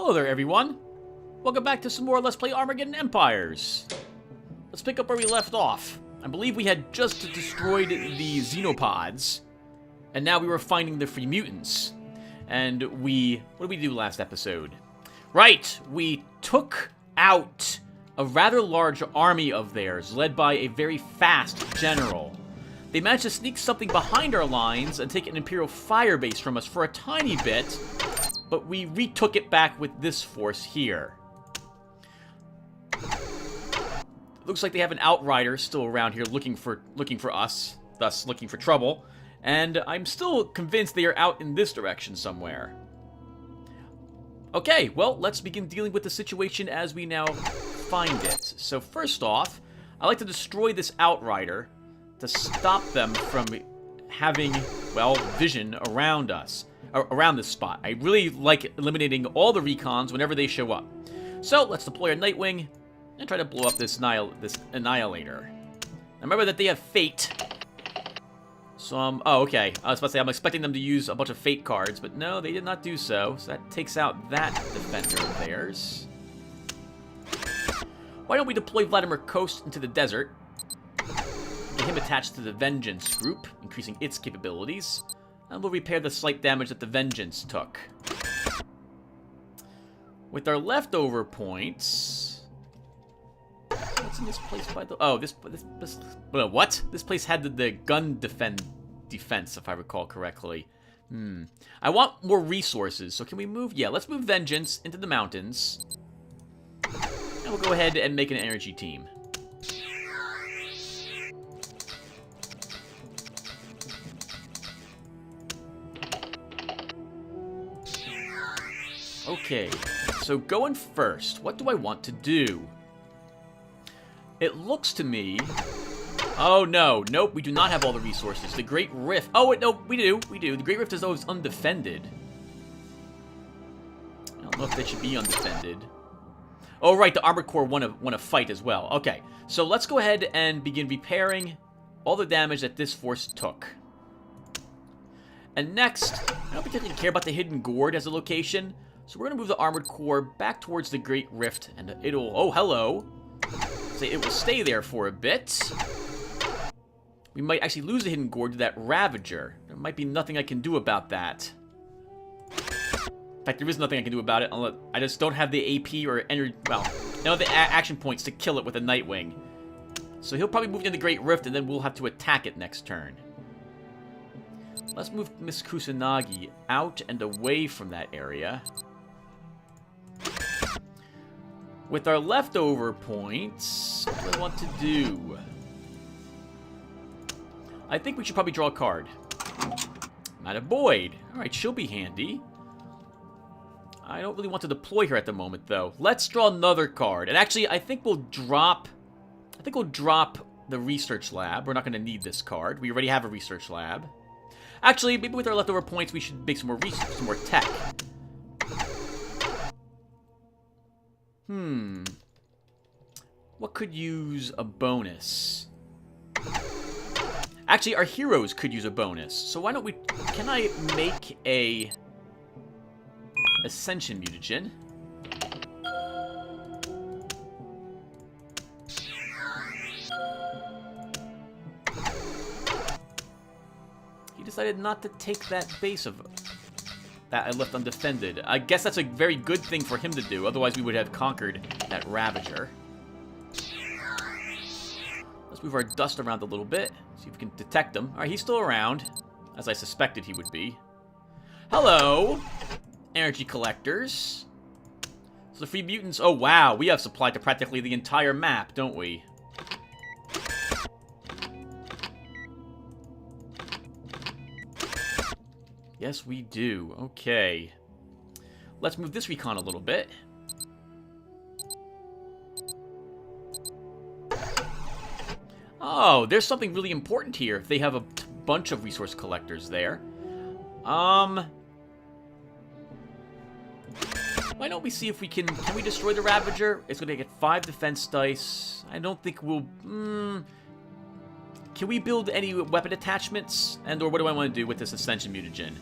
Hello there, everyone. Welcome back to some more Let's Play Armageddon Empires. Let's pick up where we left off. I believe we had just destroyed the Xenopods, and now we were finding the Free Mutants. And what did we do last episode? Right, we took out a rather large army of theirs, led by a very fast general. They managed to sneak something behind our lines and take an Imperial fire base from us for a tiny bit, but we retook it back with this force here. Looks like they have an outrider still around here looking for us, thus looking for trouble, and I'm still convinced they are out in this direction somewhere. Okay, well, let's begin dealing with the situation as we now find it. So first off, I'd like to destroy this outrider to stop them from having, well, vision around us, around this spot. I really like eliminating all the recons whenever they show up. So let's deploy our Nightwing and try to blow up this Annihilator. Now remember that they have Fate. So, oh, okay. I was about to say, I'm expecting them to use a bunch of Fate cards, but no, they did not do so. So that takes out that defender of theirs. Why don't we deploy Vladimir Coast into the desert? Get him attached to the Vengeance group, increasing its capabilities. And we'll repair the slight damage that the Vengeance took. With our leftover points... What's in this place by the... Oh, what? This place had the gun defense, if I recall correctly. I want more resources, so can we move... Yeah, let's move Vengeance into the mountains. And we'll go ahead and make an energy team. Okay, so going first, what do I want to do? It looks to me... Oh, no. Nope, we do not have all the resources. The Great Rift... Oh, wait, no, we do. We do. The Great Rift is always undefended. I don't know if that should be undefended. Oh, right, the Armored Corps want to fight as well. Okay, so let's go ahead and begin repairing all the damage that this force took. And next, I don't particularly care about the Hidden Gourd as a location, so we're going to move the Armored Corps back towards the Great Rift, and it'll... Oh, hello. So it will stay there for a bit. We might actually lose the Hidden Gourd to that Ravager. There might be nothing I can do about that. In fact, there is nothing I can do about it. Unless I just don't have the AP or energy... Well, I don't have the action points to kill it with a Nightwing. So he'll probably move into the Great Rift, and then we'll have to attack it next turn. Let's move Miss Kusanagi out and away from that area. With our leftover points, what do I want to do? I think we should probably draw a card. Mata Boyd. Alright, she'll be handy. I don't really want to deploy her at the moment, though. Let's draw another card. And actually, I think we'll drop... the Research Lab. We're not going to need this card. We already have a Research Lab. Actually, maybe with our leftover points, we should make some more tech. What could use a bonus? Actually, our heroes could use a bonus. So why don't we... Can I make a... Ascension Mutagen? He decided not to take that base of... that I left undefended. I guess that's a very good thing for him to do, otherwise we would have conquered that Ravager. Let's move our dust around a little bit, see if we can detect him. Alright, he's still around, as I suspected he would be. Hello, energy collectors. So the Free Mutants, oh wow, we have supply to practically the entire map, don't we? Yes, we do. Okay. Let's move this recon a little bit. Oh, there's something really important here. If they have a bunch of resource collectors there. Why don't we see if we can we destroy the Ravager? It's going to get 5 defense dice. I don't think we'll... Can we build any weapon attachments? And/or what do I want to do with this Ascension Mutagen?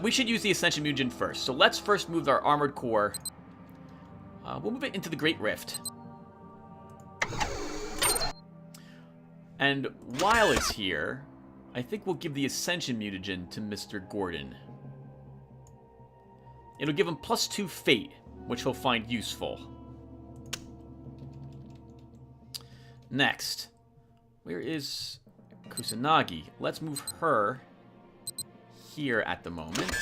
We should use the Ascension Mutagen first. So let's first move our Armored Corps We'll move it into the Great Rift. And while it's here, I think we'll give the Ascension mutagen to Mr. Gordon. It'll give him +2 fate, which he'll find useful. Next, where is Kusanagi? Let's move her here at the moment.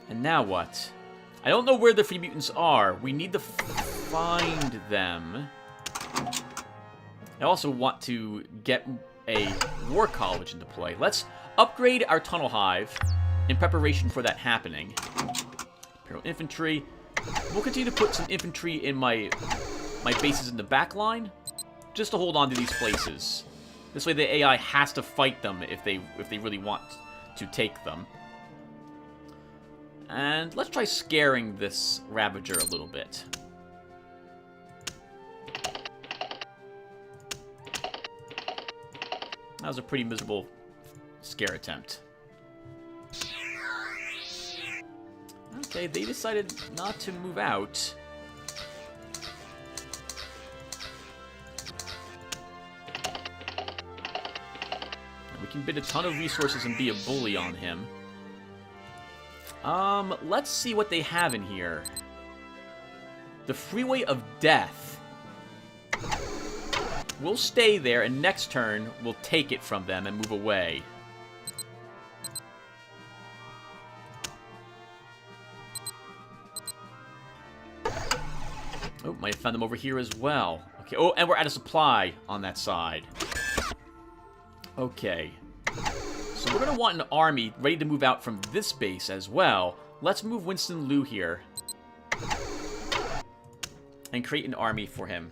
And now what? I don't know where the free mutants are. We need to find them. I also want to get a war college into play. Let's upgrade our tunnel hive in preparation for that happening. Imperial Infantry. We'll continue to put some infantry in my bases in the back line, just to hold on to these places. This way the AI has to fight them if they really want to take them. And let's try scaring this Ravager a little bit. That was a pretty miserable scare attempt. Okay, they decided not to move out. We can bid a ton of resources and be a bully on him. Let's see what they have in here. The Freeway of Death. We'll stay there, and next turn, we'll take it from them and move away. Oh, might have found them over here as well. Okay, oh, and we're out of supply on that side. Okay. So we're going to want an army ready to move out from this base as well. Let's move Winston Liu here. And create an army for him.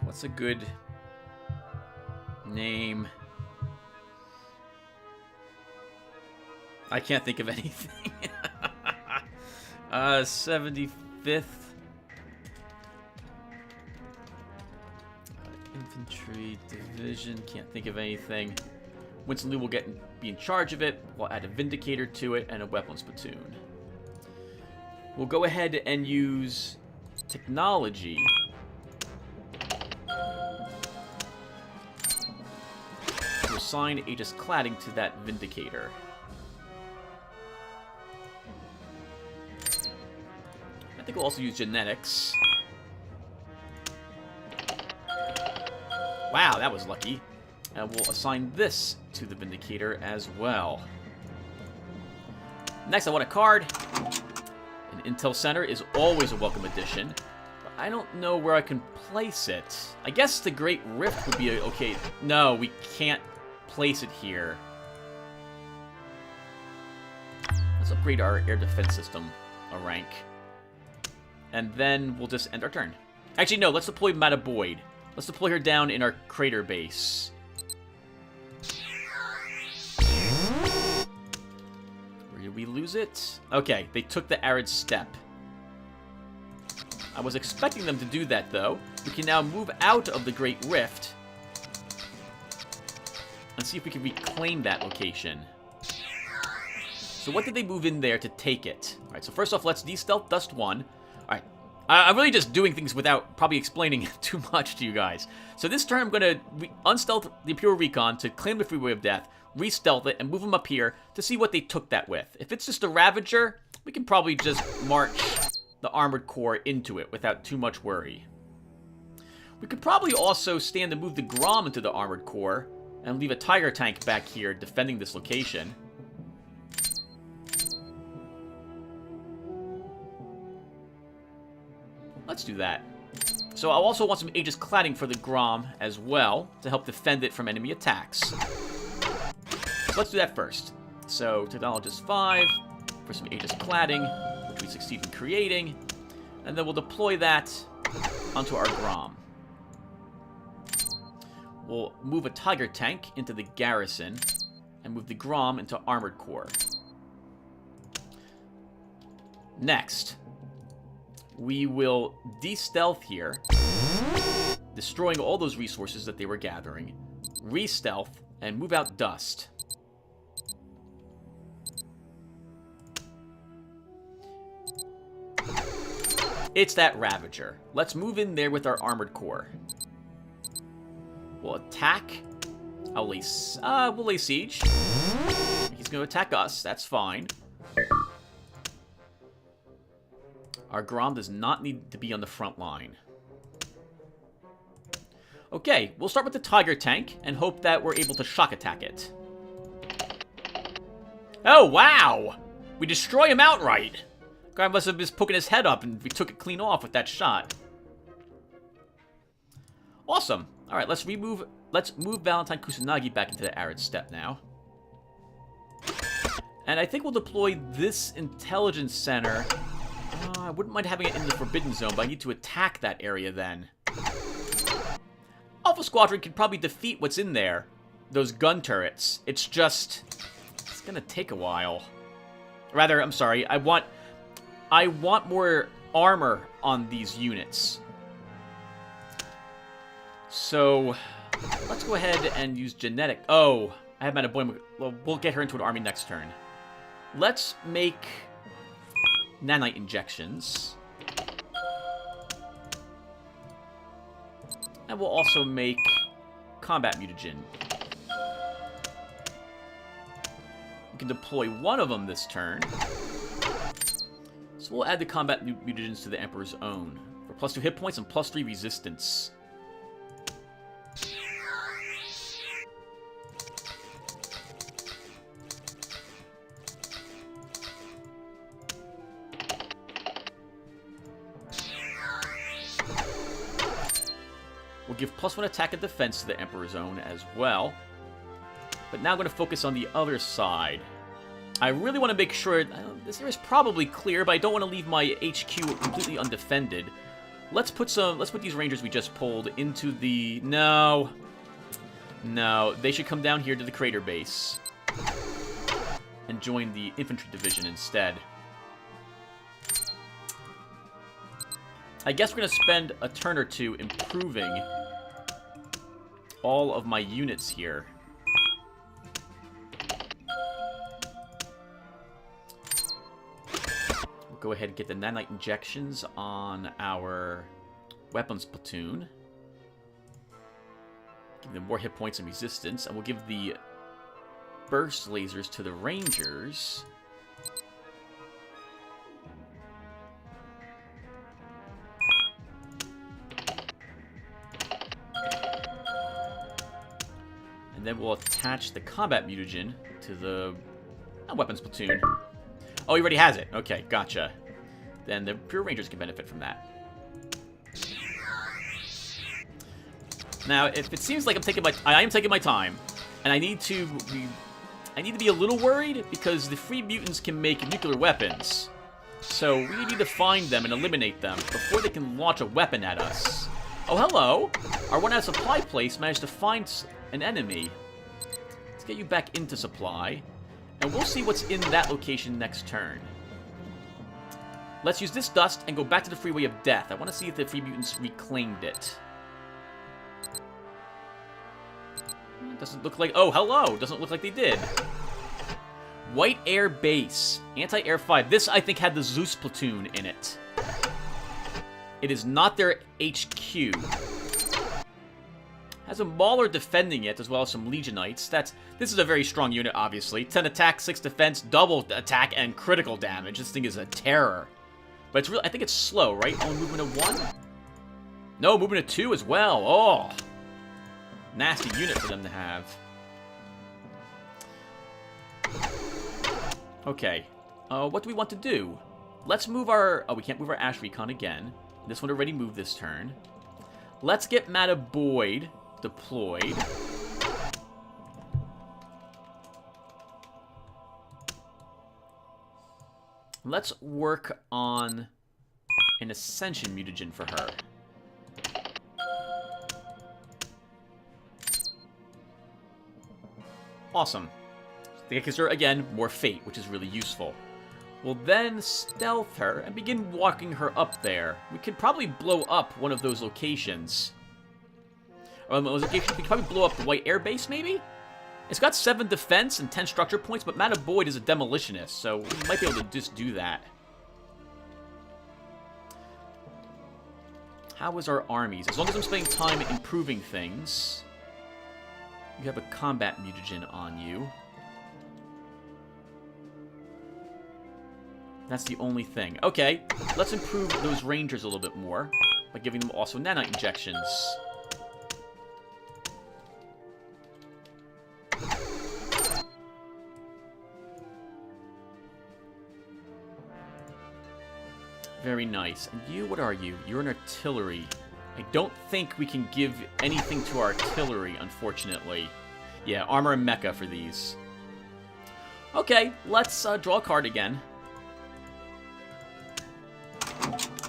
What's a good name? I can't think of anything. 75th. Infantry Division. Can't think of anything. Winston Liu will be in charge of it. We'll add a Vindicator to it and a Weapons Platoon. We'll go ahead and use technology. To assign Aegis Cladding to that Vindicator. I think we'll also use genetics. Wow, that was lucky. And we'll assign this to the Vindicator as well. Next, I want a card. An Intel Center is always a welcome addition. But I don't know where I can place it. I guess the Great Rift would be okay. No, we can't place it here. Let's upgrade our air defense system a rank. And then we'll just end our turn. Actually, no, let's deploy Mata Boyd. Let's deploy her down in our crater base. Where did we lose it? Okay, they took the Arid Steppe. I was expecting them to do that, though. We can now move out of the Great Rift and see if we can reclaim that location. So what did they move in there to take it? All right, so first off, let's de-stealth Dust 1. All right, I'm really just doing things without probably explaining too much to you guys. So this turn, I'm going to unstealth the Imperial Recon to claim the Freeway of Death, re-stealth it, and move them up here to see what they took that with. If it's just a Ravager, we can probably just march the Armored Corps into it without too much worry. We could probably also stand to move the Grom into the Armored Corps and leave a Tiger tank back here defending this location. Let's do that. So I'll also want some Aegis Cladding for the Grom as well to help defend it from enemy attacks. So let's do that first. So Technologist 5 for some Aegis Cladding, which we succeed in creating. And then we'll deploy that onto our Grom. We'll move a Tiger tank into the garrison and move the Grom into Armored Corps. Next, we will de-stealth here, destroying all those resources that they were gathering, re-stealth, and move out Dust. It's that Ravager. Let's move in there with our armored core. We'll attack. We'll lay siege. He's going to attack us. That's fine. Our Grom does not need to be on the front line. Okay, we'll start with the Tiger tank and hope that we're able to shock attack it. Oh, wow! We destroy him outright! Guy must have been poking his head up and we took it clean off with that shot. Awesome. Alright, let's move Valentine Kusanagi back into the Arid Steppe now. And I think we'll deploy this intelligence center. I wouldn't mind having it in the Forbidden Zone, but I need to attack that area then. Alpha Squadron can probably defeat what's in there. Those gun turrets. It's gonna take a while. Rather, I'm sorry, I want more armor on these units. So, let's go ahead and use genetic. Oh, I have Metaboy. Well, we'll get her into an army next turn. Let's make nanite injections. And we'll also make combat mutagen. We can deploy one of them this turn. So we'll add the combat mutagens to the Emperor's Own for +2 hit points and +3 resistance. We'll give +1 attack and defense to the Emperor's Own as well. But now I'm going to focus on the other side. I really want to make sure... this area is probably clear, but I don't want to leave my HQ completely undefended. Let's put these Rangers we just pulled into the... No. No, they should come down here to the Crater Base. And join the Infantry Division instead. I guess we're going to spend a turn or two improving all of my units here. We'll go ahead and get the nanite injections on our weapons platoon. Give them more hit points and resistance, and we'll give the burst lasers to the Rangers. And then we'll attach the combat mutagen to the weapons platoon. Oh, he already has it. Okay, gotcha. Then the Imperial Rangers can benefit from that. Now, if it seems like I am taking my time, and I need to be a little worried because the free mutants can make nuclear weapons. So we need to find them and eliminate them before they can launch a weapon at us. Oh, hello! Our one-out supply place managed to find an enemy. Let's get you back into supply, and we'll see what's in that location next turn. Let's use this dust and go back to the Freeway of Death. I want to see if the Free Mutants reclaimed it. Doesn't look like... Oh, hello! Doesn't look like they did. White Air Base. Anti-Air 5. This, I think, had the Zeus platoon in it. It is not their HQ. Has a Mauler defending it, as well as some Legionites. This is a very strong unit, obviously. 10 attack, 6 defense, double attack, and critical damage. This thing is a terror. But it's really, I think it's slow, right? Only movement of 1? No, movement of 2 as well. Oh. Nasty unit for them to have. Okay. What do we want to do? Let's move our... Oh, we can't move our Ash Recon again. This one already moved this turn. Let's get Mata Boyd deployed. Let's work on an Ascension mutagen for her. Awesome. That gives her, again, more fate, which is really useful. We'll then stealth her and begin walking her up there. We could probably blow up one of those locations. We could probably blow up the White Air Base, maybe? It's got 7 defense and 10 structure points, but Mata Boyd is a demolitionist, so we might be able to just do that. How is our armies? As long as I'm spending time improving things. You have a combat mutagen on you. That's the only thing. Okay, let's improve those Rangers a little bit more by giving them also nanite injections. Very nice. And you, what are you? You're an artillery. I don't think we can give anything to our artillery, unfortunately. Yeah, armor and mecha for these. Okay, let's draw a card again.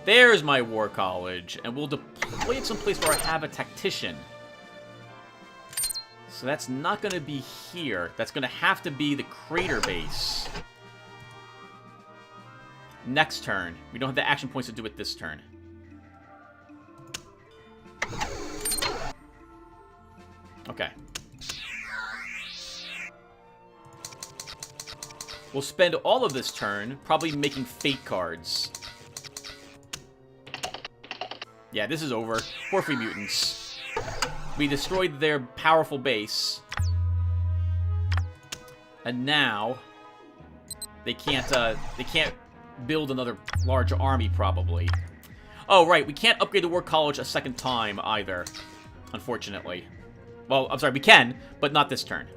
There's my War College, and we'll deploy it someplace where I have a tactician. So that's not going to be here. That's going to have to be the crater base. Next turn. We don't have the action points to do it this turn. Okay. We'll spend all of this turn probably making fate cards. Yeah, this is over. Poor free mutants. We destroyed their powerful base. And now they can't build another large army, probably. Oh, right, we can't upgrade the War College a second time, either. Unfortunately. Well, I'm sorry, we can, but not this turn.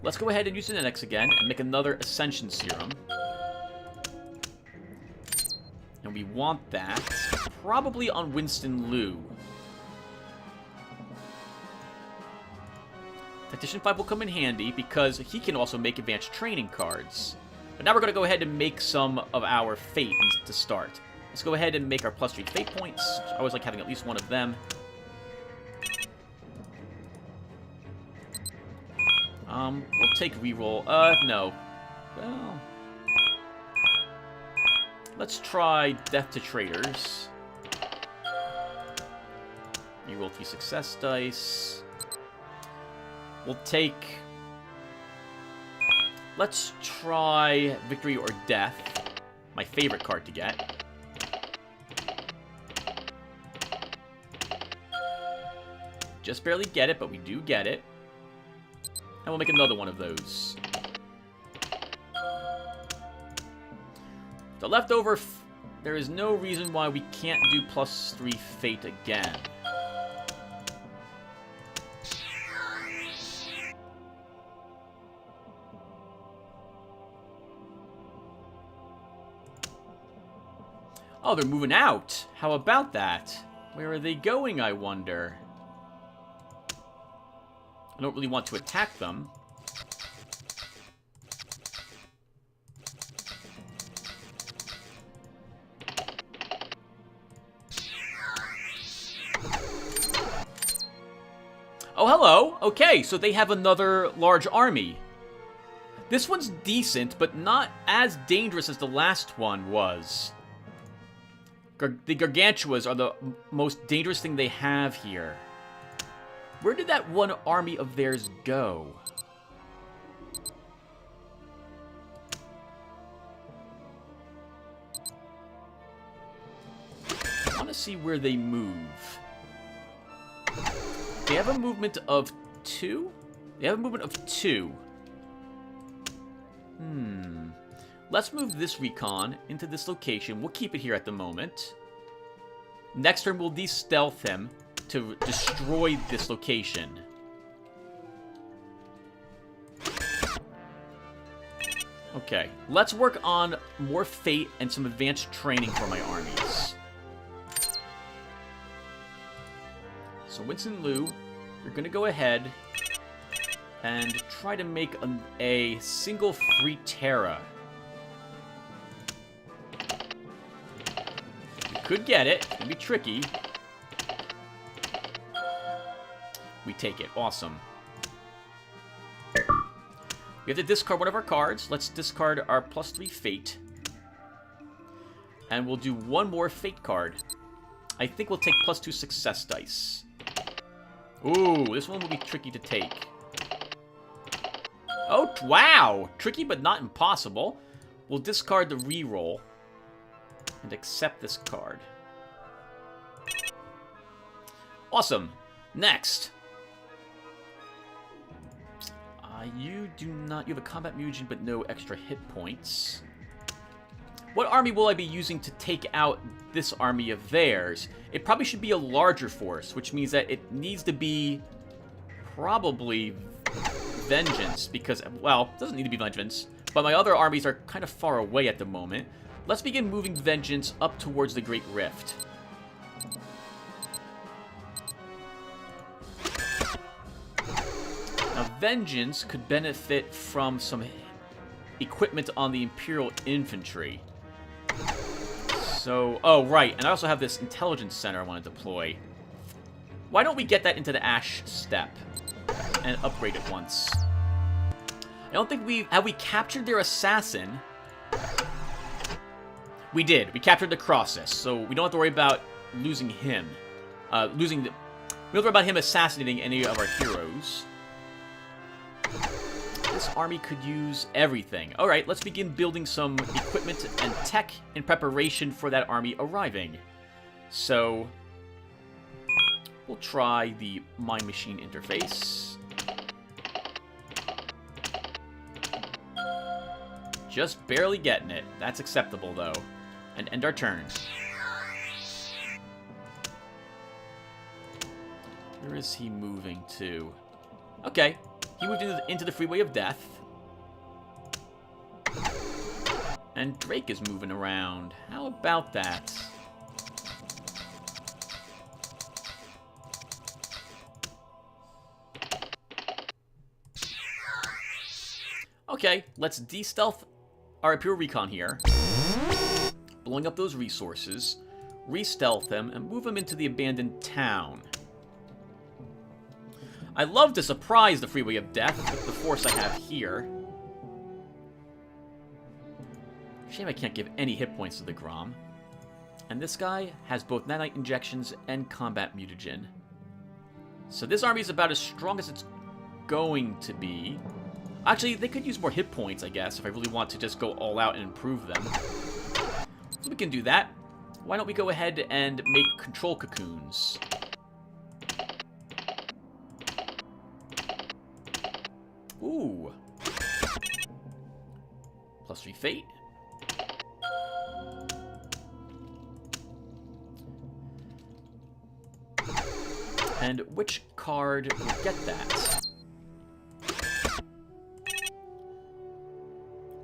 Let's go ahead and use an index again and make another Ascension Serum. And we want that probably on Winston Liu. Tactician 5 will come in handy because he can also make advanced training cards. But now we're going to go ahead and make some of our fate to start. Let's go ahead and make our +3 fate points. I always like having at least one of them. We'll take reroll. No. Well, let's try Death to Traitors. Reroll 3 success dice. We'll take... Let's try Victory or Death. My favorite card to get. Just barely get it, but we do get it. And we'll make another one of those. The leftover... There is no reason why we can't do +3 fate again. Oh, they're moving out. How about that? Where are they going, I wonder? I don't really want to attack them. Oh, hello. Okay, so they have another large army. This one's decent, but not as dangerous as the last one was. The Gargantuas are the most dangerous thing they have here. Where did that one army of theirs go? I want to see where they move. They have a movement of 2? They have a movement of 2. Let's move this recon into this location. We'll keep it here at the moment. Next turn, we'll de-stealth him to destroy this location. Okay, let's work on more fate and some advanced training for my armies. So Winston Liu, you're going to go ahead and try to make a single free Terra. We could get it. It's going to be tricky. We take it. Awesome. We have to discard one of our cards. Let's discard our +3 fate. And we'll do one more fate card. I think we'll take +2 success dice. Ooh, this one will be tricky to take. Oh, wow! Tricky but not impossible. We'll discard the reroll and accept this card. Awesome. Next. You do not... You have a combat mutagen, but no extra hit points. What army will I be using to take out this army of theirs? It probably should be a larger force, which means that it needs to be probably Vengeance, because, well, it doesn't need to be Vengeance, but my other armies are kind of far away at the moment. Let's begin moving Vengeance up towards the Great Rift. Now, Vengeance could benefit from some equipment on the Imperial Infantry. So, oh, right, and I also have this Intelligence Center I want to deploy. Why don't we get that into the Ash Steppe and upgrade it once? I don't think have we captured their assassin? We did. We captured the Crossus, so we don't have to worry about losing him. We don't have to worry about him assassinating any of our heroes. This army could use everything. Alright, let's begin building some equipment and tech in preparation for that army arriving. So, we'll try the Mind Machine interface. Just barely getting it. That's acceptable, though. And end our turn. Where is he moving to? Okay. He moved into the Freeway of Death. And Drake is moving around. How about that? Okay, let's de-stealth our Imperial Recon here. Blowing up those resources. Re-stealth them and move them into the abandoned town. I love to surprise the Freeway of Death with the force I have here. Shame I can't give any hit points to the Grom. And this guy has both nanite injections and combat mutagen. So this army is about as strong as it's going to be. Actually, they could use more hit points, I guess, if I really want to just go all out and improve them. So we can do that. Why don't we go ahead and make control cocoons? Ooh. +3 fate. And which card will get that?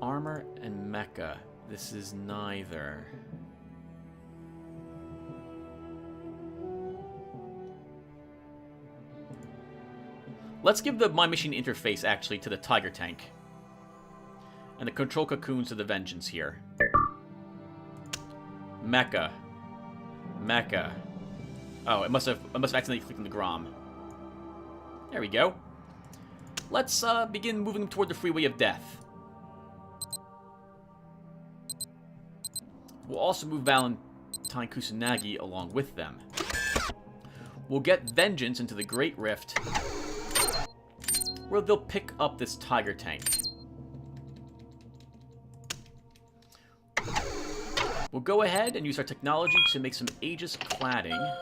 Armor and mecha. This is neither. Let's give the Mind Machine interface, actually, to the Tiger Tank. And the control cocoons to the Vengeance here. Mecha. Mecha. Oh, I must have accidentally clicked on the Grom. There we go. Let's begin moving toward the Freeway of Death. We'll also move Valentine Kusanagi along with them. We'll get Vengeance into the Great Rift, where they'll pick up this Tiger Tank. We'll go ahead and use our technology to make some Aegis cladding.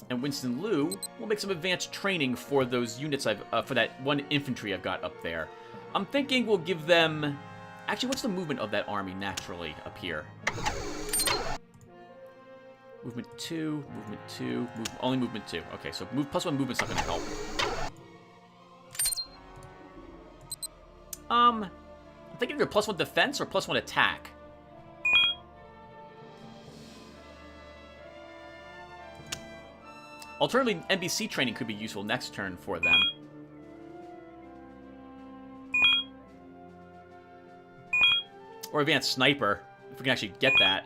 And Winston Liu will make some advanced training for those units for that one infantry I've got up there. I'm thinking we'll give them... Actually, what's the movement of that army naturally up here? Movement 2, movement 2, only movement 2. Okay, so +1 movement's not going to help. I'm thinking either +1 defense or +1 attack. Alternatively, NBC training could be useful next turn for them. Or advanced sniper, if we can actually get that.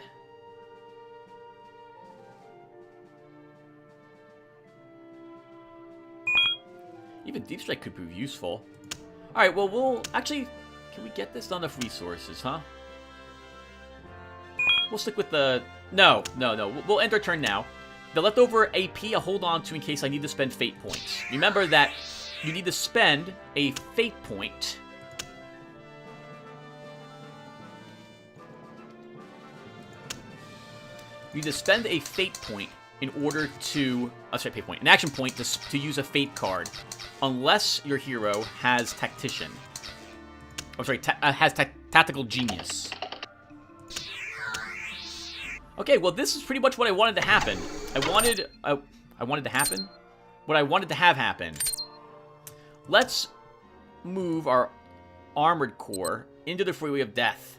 Even Deep Strike could prove useful. Alright, well, we'll... Actually, can we get this? Not enough resources, huh? We'll stick with the... No. We'll end our turn now. The leftover AP I'll hold on to in case I need to spend fate points. Remember that you need to spend a fate point You need to spend a fate point in order to... fate point. An action point to use a fate card. Unless your hero has Tactician. Oh, sorry, has Tactical Genius. Okay, well, this is pretty much what I wanted to happen. I wanted to happen? What I wanted to have happen. Let's move our Armored Corps into the freeway of death.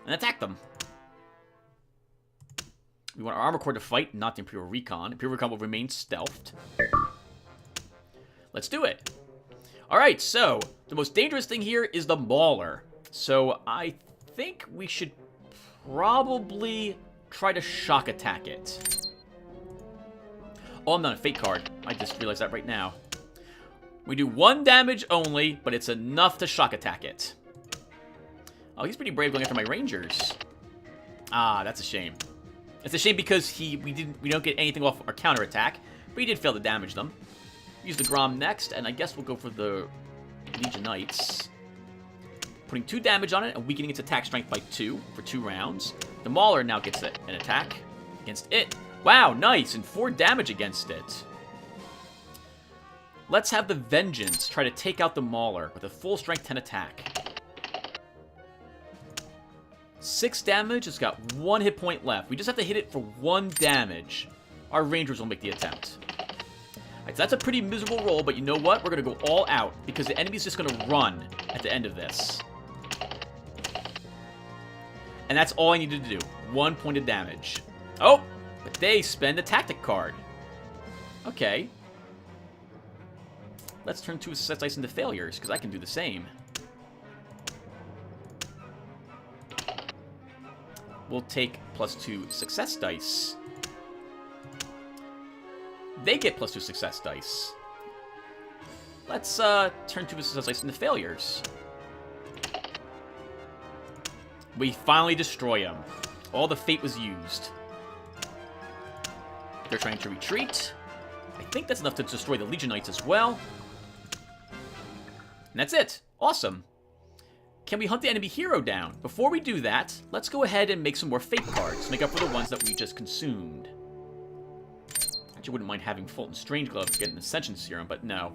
And attack them. We want our Armored Corps to fight, not the Imperial Recon. Imperial Recon will remain stealthed. Let's do it. Alright, so, the most dangerous thing here is the Mauler. So, I think we should probably try to shock attack it. Oh, I'm not a fate card. I just realized that right now. We do 1 damage only, but it's enough to shock attack it. Oh, he's pretty brave going after my Rangers. Ah, that's a shame. It's a shame because we don't get anything off our counterattack, but he did fail to damage them. Use the Grom next, and I guess we'll go for the Legion Knights. Putting 2 damage on it and weakening its attack strength by 2 for 2 rounds. The Mauler now gets an attack against it. Wow, nice, and 4 damage against it. Let's have the Vengeance try to take out the Mauler with a full strength 10 attack. 6 damage, it's got 1 hit point left. We just have to hit it for 1 damage. Our Rangers will make the attempt. Alright, so that's a pretty miserable roll, but you know what? We're going to go all out, because the enemy's just going to run at the end of this. And that's all I needed to do. 1 point of damage. Oh! But they spend a tactic card. Okay. Let's turn 2 success dice into failures, because I can do the same. We'll take +2 success dice. They get +2 success dice. Let's turn 2 success dice into failures. We finally destroy them. All the fate was used. They're trying to retreat. I think that's enough to destroy the Legion Knights as well. And that's it. Awesome. Can we hunt the enemy hero down? Before we do that, let's go ahead and make some more fate cards. Make up for the ones that we just consumed. Actually, wouldn't mind having Fulton Strangeglove to get an Ascension Serum, but no.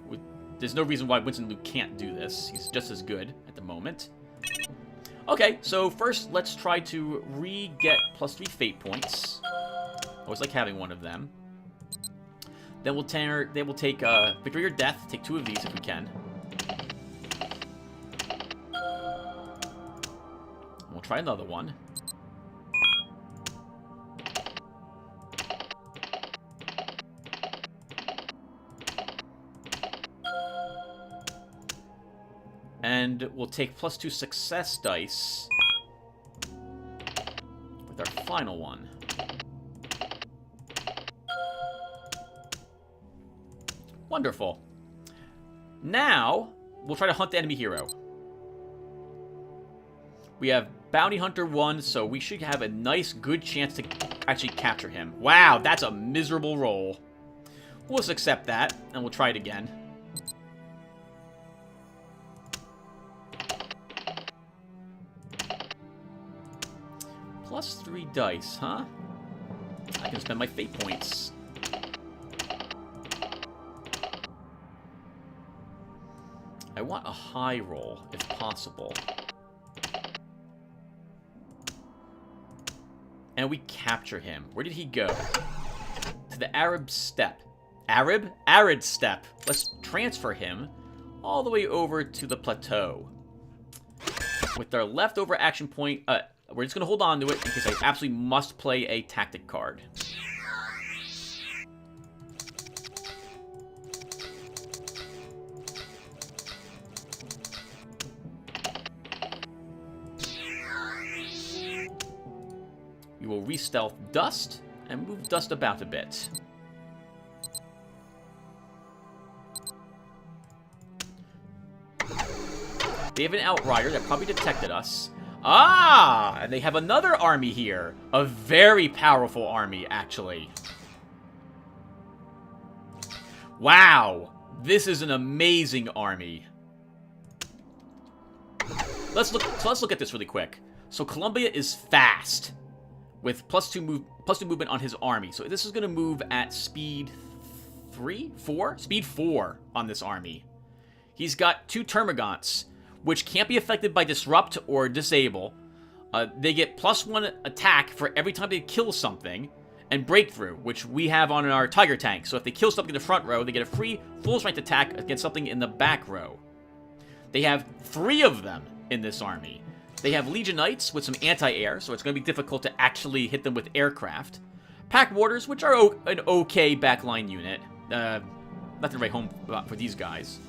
There's no reason why Winston Luke can't do this. He's just as good at the moment. Okay, so first let's try to re-get +3 fate points. Always like having one of them. Then they will take Victory or Death. Take 2 of these if we can. We'll try another one. And we'll take +2 success dice with our final one. Wonderful. Now, we'll try to hunt the enemy hero. We have Bounty Hunter 1, so we should have a nice, good chance to actually capture him. Wow, that's a miserable roll. We'll just accept that, and we'll try it again. +3 dice, huh? I can spend my fate points. I want a high roll, if possible. And we capture him. Where did he go? To the Arab Steppe. Arid Steppe. Let's transfer him all the way over to the plateau. With our leftover action point, we're just going to hold on to it in case I absolutely must play a tactic card. We will re-stealth Dust and move Dust about a bit. They have an Outrider that probably detected us. Ah! And they have another army here. A very powerful army, actually. Wow! This is an amazing army. Let's look at this really quick. So Columbia is fast. With +2 +2 movement on his army. So this is going to move at speed 3? 4? Speed 4 on this army. He's got 2 termagants, which can't be affected by disrupt or disable. They get +1 attack for every time they kill something, and breakthrough, which we have on our Tiger tank. So if they kill something in the front row, they get a free full strength attack against something in the back row. They have 3 of them in this army. They have Legion Knights with some anti-air, so it's going to be difficult to actually hit them with aircraft. Pack Warders, which are an okay backline unit. Nothing to write home about for these guys.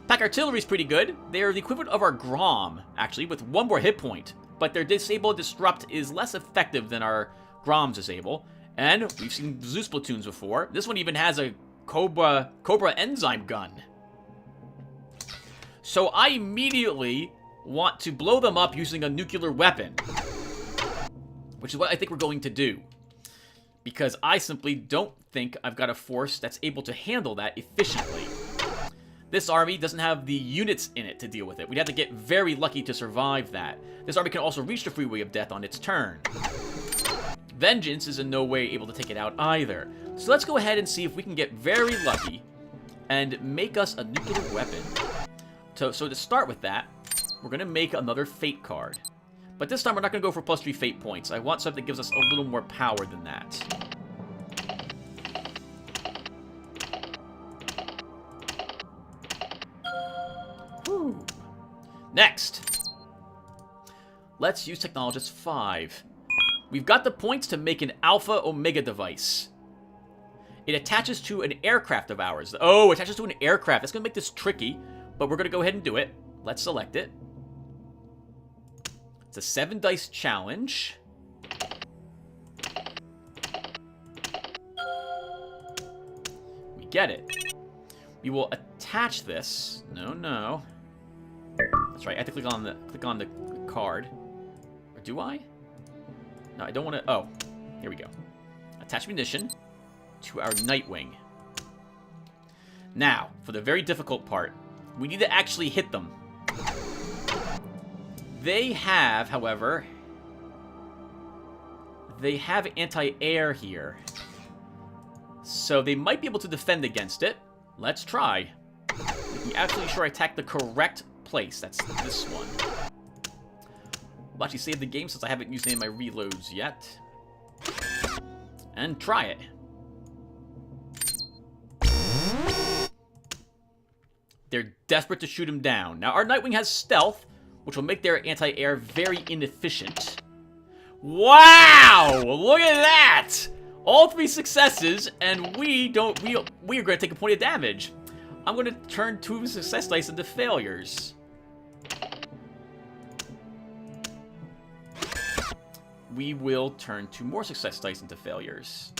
Pack Artillery is pretty good. They're the equivalent of our Grom, actually, with 1 more hit point. But their Disable Disrupt is less effective than our Grom's Disable. And we've seen Zeus platoons before. This one even has a Cobra Enzyme gun. So I immediately want to blow them up using a nuclear weapon. Which is what I think we're going to do. Because I simply don't think I've got a force that's able to handle that efficiently. This army doesn't have the units in it to deal with it. We'd have to get very lucky to survive that. This army can also reach the freeway of death on its turn. Vengeance is in no way able to take it out either. So let's go ahead and see if we can get very lucky and make us a nuclear weapon. So to start with that, we're going to make another Fate card. But this time we're not going to go for +3 Fate points. I want something that gives us a little more power than that. Whew. Next, let's use Technologist 5. We've got the points to make an Alpha Omega device. It attaches to an aircraft of ours. Oh, it attaches to an aircraft. That's going to make this tricky, but we're going to go ahead and do it. Let's select it. It's a 7 dice challenge. We get it. We will attach this. No. That's right. I have to click on the card. Or do I? No, I don't want to. Oh, here we go. Attach munition to our Nightwing. Now, for the very difficult part, we need to actually hit them. They have, however, anti-air here. So they might be able to defend against it. Let's try. Making absolutely sure I attack the correct place. That's this one. I'll actually save the game since I haven't used any of my reloads yet. And try it. They're desperate to shoot him down. Now, our Nightwing has stealth, which will make their anti-air very inefficient. Wow! Look at that! All 3 successes, and we are going to take a point of damage. I'm going to turn 2 success dice into failures. We will turn 2 more success dice into failures.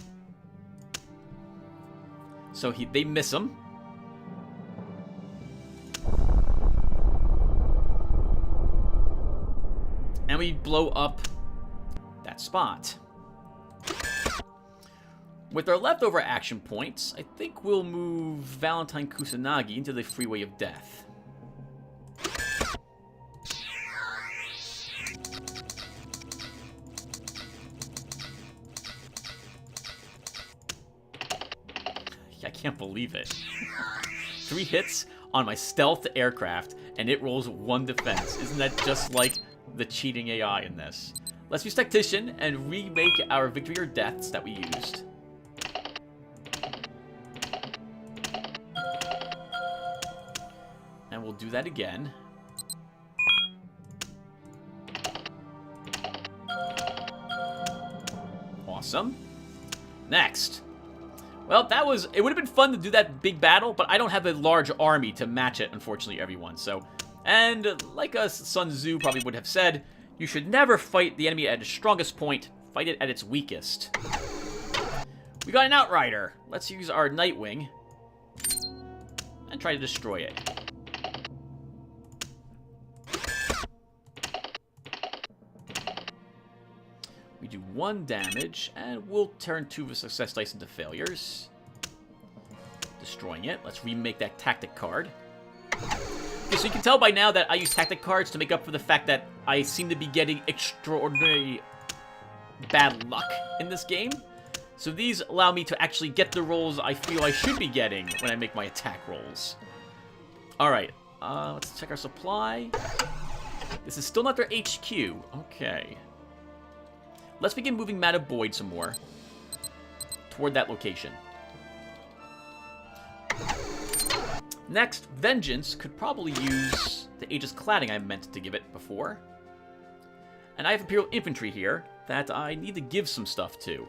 So they miss him. And we blow up that spot. With our leftover action points, I think we'll move Valentine Kusanagi into the freeway of death. I can't believe it. 3 hits on my stealth aircraft, and it rolls 1 defense. Isn't that just like the cheating AI in this? Let's use Tactician and remake our victory or deaths that we used. And we'll do that again. Awesome. Next. Well, it would have been fun to do that big battle, but I don't have a large army to match it, unfortunately, everyone. So, and like Sun Tzu probably would have said, you should never fight the enemy at its strongest point, fight it at its weakest. We got an Outrider. Let's use our Nightwing and try to destroy it. We do 1 damage, and we'll turn 2 of the success dice into failures. Destroying it. Let's remake that tactic card. Okay, so you can tell by now that I use tactic cards to make up for the fact that I seem to be getting extraordinary bad luck in this game. So these allow me to actually get the rolls I feel I should be getting when I make my attack rolls. Alright, let's check our supply. This is still not their HQ. Okay. Let's begin moving Mataboyd some more toward that location. Next, Vengeance could probably use the Aegis cladding I meant to give it before. And I have Imperial Infantry here that I need to give some stuff to,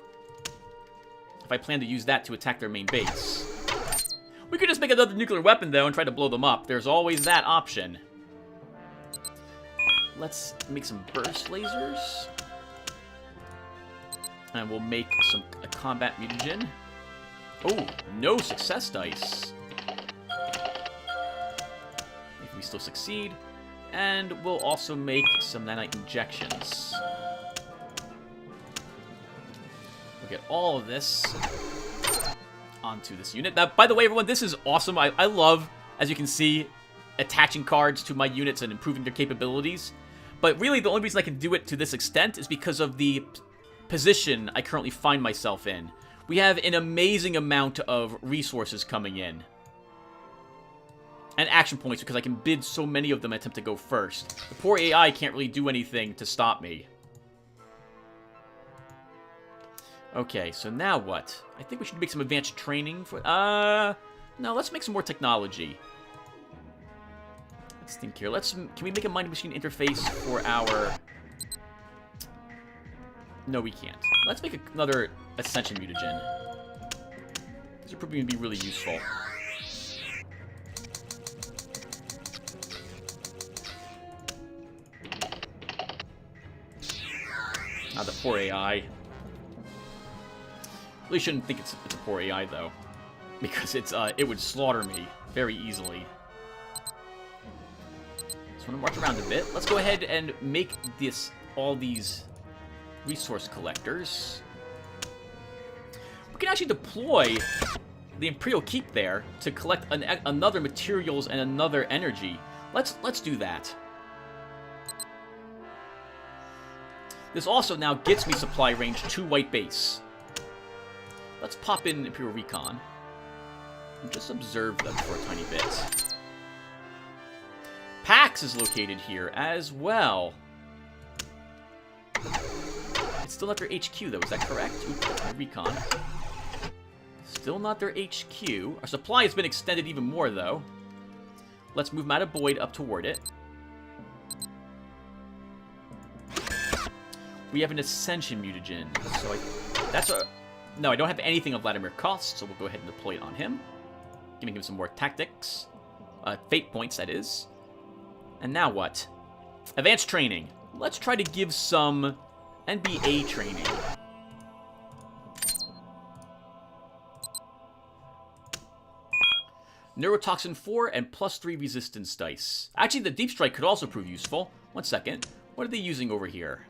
if I plan to use that to attack their main base. We could just make another nuclear weapon, though, and try to blow them up. There's always that option. Let's make some burst lasers. And we'll make a combat mutagen. Oh, no success dice. If we still succeed. And we'll also make some nanite injections. We'll get all of this onto this unit. Now, by the way, everyone, this is awesome. I love, as you can see, attaching cards to my units and improving their capabilities. But really, the only reason I can do it to this extent is because of the position I currently find myself in. We have an amazing amount of resources coming in. And action points, because I can bid so many of them and attempt to go first. The poor AI can't really do anything to stop me. Okay, so now what? I think we should make some advanced training for... No, let's make some more technology. Let's think here. Can we make a mind-machine interface for our... No, we can't. Let's make another Ascension mutagen. These are probably going to be really useful. Ah, the poor AI. Really shouldn't think it's a poor AI, though. Because it would slaughter me very easily. So I'm going to march around a bit. Let's go ahead and make all these resource collectors. We can actually deploy the Imperial Keep there to collect another materials and another energy. Let's do that. This also now gets me supply range to White Base. Let's pop in Imperial Recon and just observe them for a tiny bit. Pax is located here as well. It's still not their HQ, though. Is that correct? Ooh, that's my recon. Still not their HQ. Our supply has been extended even more, though. Let's move Mataboyd up toward it. We have an Ascension mutagen. So no, I don't have anything of Vladimir Kost, so we'll go ahead and deploy it on him. Giving him some more tactics. Fate points, that is. And now what? Advanced training. Let's try to give some NBA training. Neurotoxin 4 and +3 resistance dice. Actually, the Deep Strike could also prove useful. One second. What are they using over here?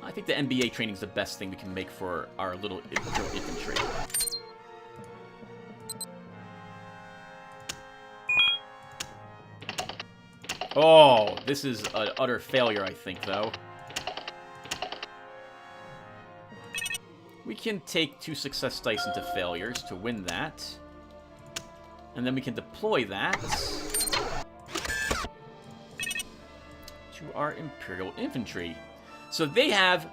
I think the NBA training is the best thing we can make for our little Imperial Infantry. Oh, this is an utter failure, I think, though. We can take 2 success dice into failures to win that. And then we can deploy that to our Imperial Infantry. So they have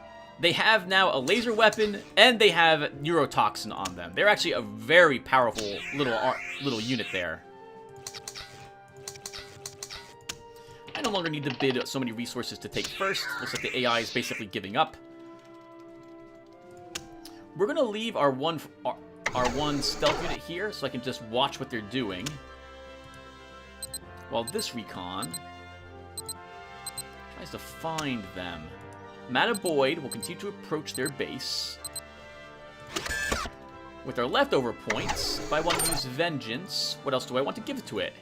now a laser weapon, and they have neurotoxin on them. They're actually a very powerful little unit there. I no longer need to bid so many resources to take first. Looks like the AI is basically giving up. We're gonna leave our one stealth unit here, so I can just watch what they're doing. While this recon tries to find them. Mataboyd will continue to approach their base. With our leftover points, if I want to use Vengeance, what else do I want to give to it?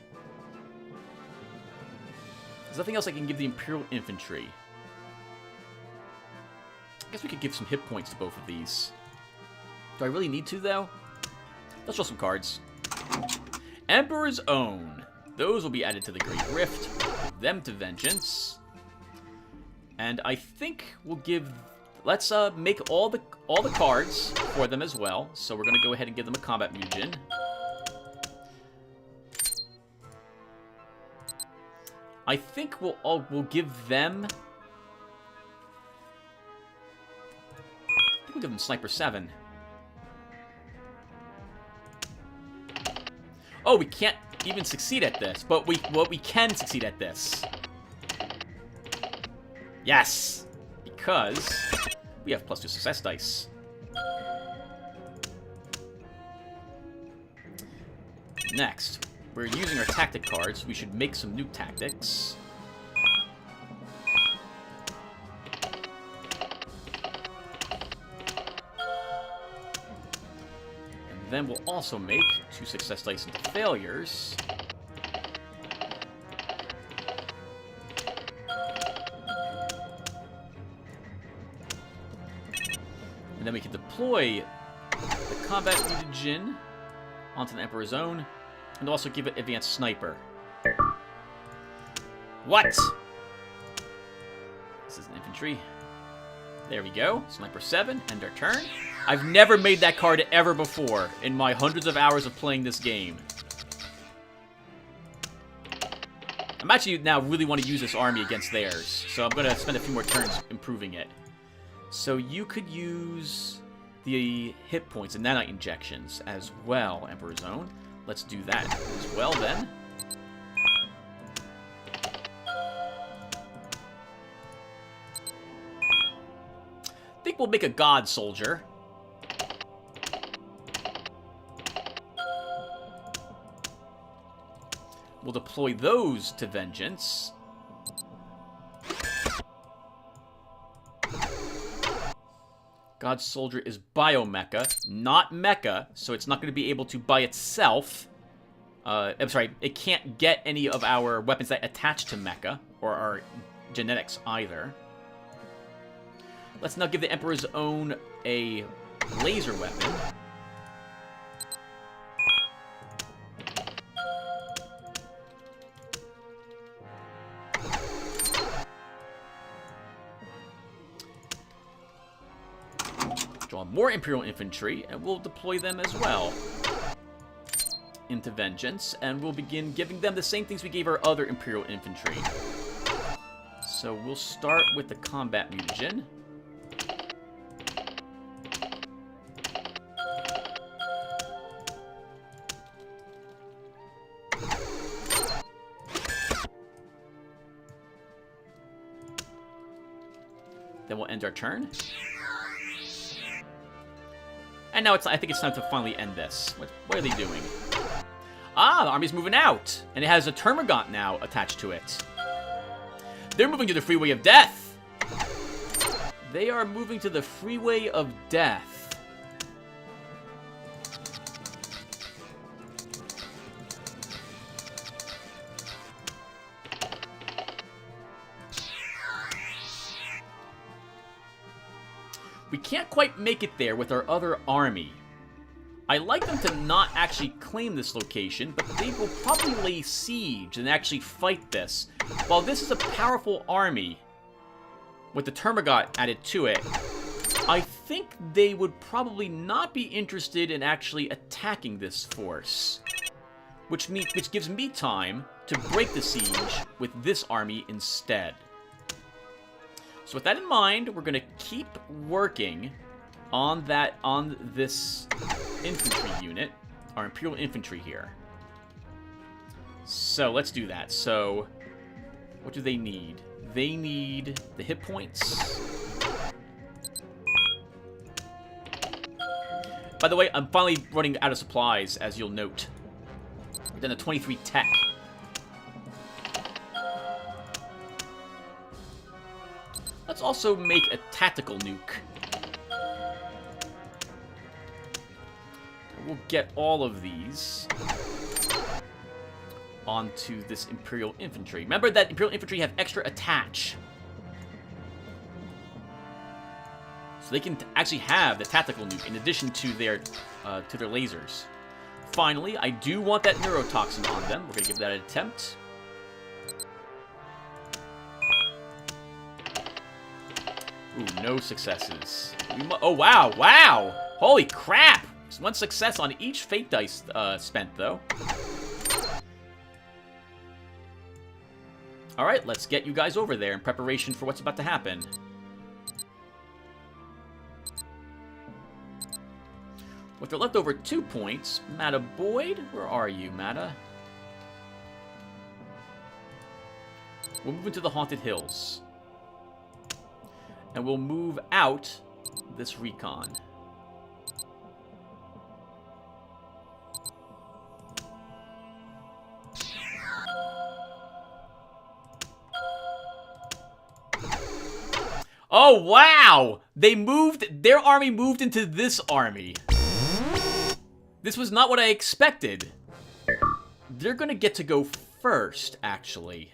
There's nothing else I can give the Imperial Infantry. I guess we could give some hit points to both of these. Do I really need to, though? Let's draw some cards. Emperor's Own. Those will be added to the Great Rift. Give them to Vengeance. And I think we'll give... Let's make all the cards for them as well. So we're going to go ahead and give them a combat mutagen. I think we'll give them... I think we'll give them Sniper 7. Oh, we can't even succeed at this, but we can succeed at this. Yes! Because we have +2 success dice. Next, we're using our tactic cards. We should make some new tactics. And then we'll also make 2 success dice into failures. And then we can deploy the combat mutagen onto the Emperor's Own, and also give it advanced sniper. What? This is an infantry. There we go. Sniper 7, end our turn. I've never made that card ever before in my hundreds of hours of playing this game. I'm actually now really want to use this army against theirs, so I'm going to spend a few more turns improving it. So you could use the hit points and nanite injections as well, Emperor's Own. Let's do that as well, then. I think we'll make a God Soldier. We'll deploy those to Vengeance. God Soldier is Biomecha, not Mecha, so it's not going to be able to by itself. I'm sorry, it can't get any of our weapons that attach to Mecha, or our genetics either. Let's now give the Emperor's Own a laser weapon. Draw more Imperial Infantry, and we'll deploy them as well into Vengeance, and we'll begin giving them the same things we gave our other Imperial Infantry. So we'll start with the combat mutagen. Then we'll end our turn. And now I think it's time to finally end this. What are they doing? Ah, the army's moving out! And it has a Termagant now attached to it. They're moving to the Freeway of Death! They are moving to the Freeway of Death. We can't quite make it there with our other army. I like them to not actually claim this location, but they will probably lay siege and actually fight this. While this is a powerful army, with the Termagant added to it, I think they would probably not be interested in actually attacking this force. Which gives me time to break the siege with this army instead. So with that in mind, we're going to keep working on this infantry unit, our Imperial Infantry here. So let's do that. So what do they need? They need the hit points. By the way, I'm finally running out of supplies, as you'll note. We're down to 23 tech. Let's also make a tactical nuke. We'll get all of these onto this Imperial Infantry. Remember that Imperial Infantry have extra attach. So they can actually have the tactical nuke in addition to their lasers. Finally, I do want that neurotoxin on them. We're going to give that an attempt. Ooh, no successes. Oh, wow, wow! Holy crap! There's 1 success on each fate dice spent, though. Alright, let's get you guys over there in preparation for what's about to happen. With their leftover 2 points, Mata Boyd, where are you, Mata? We'll move into the Haunted Hills. And we'll move out this recon. Oh, wow! Their army moved into this army. This was not what I expected. They're gonna get to go first, actually.